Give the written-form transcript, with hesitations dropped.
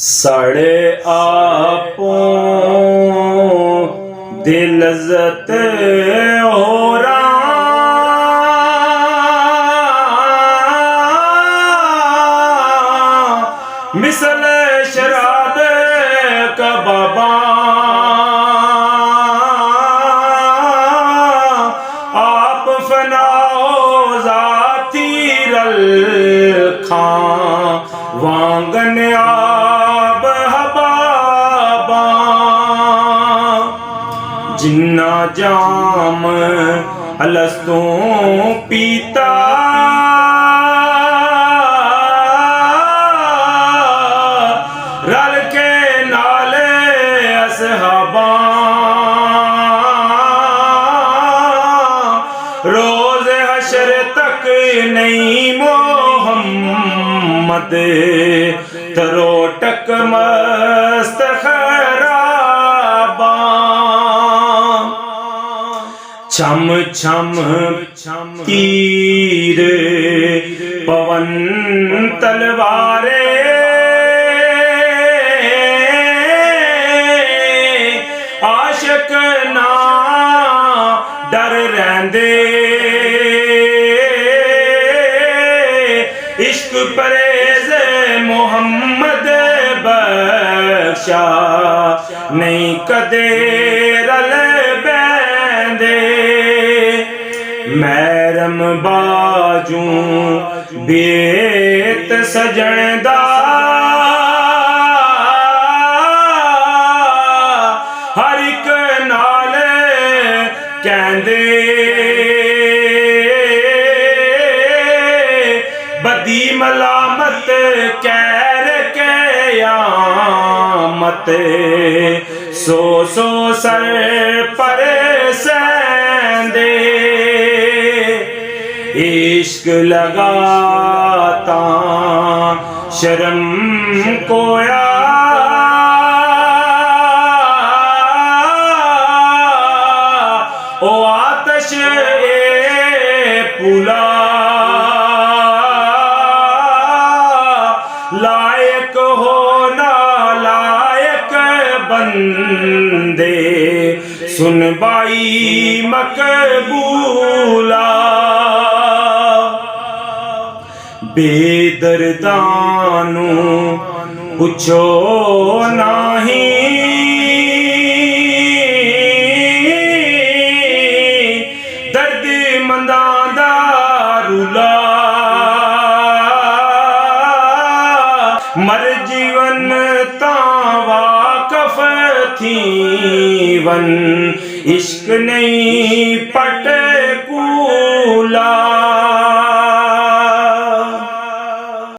साढ़े आपो दिल लज़्ज़त हो मिसल शराब का बाबा आप फनाओ ज़ाती रलखा वांगन आब हबाबा जिन्ना जाम अलस्तों पीता रल के नाले असहाबा रोज हशर तक नहीं मोहम्मद तरोटक मस्त खराबा छम छम तीर पवन तलवारे आशिक ना डर रहंदे इश्क परेज मोहम्मद बख्शा नहीं कदे रल बैदे मैरम बाजू बेत सजणदा हर एक नाल कहंदे बदी मलामत कैर के यामत सो सो सर पर सेंदे इश्क लगाता शर्म कोया ओ आतश ए पुला लायक हो ना लायक बंदे सुन बाई मकबूला बेदर्दानू पुछो नाही दर्द मंदां दा रुला मर जीवन तावा कफ थी वन इश्क नहीं पट कूला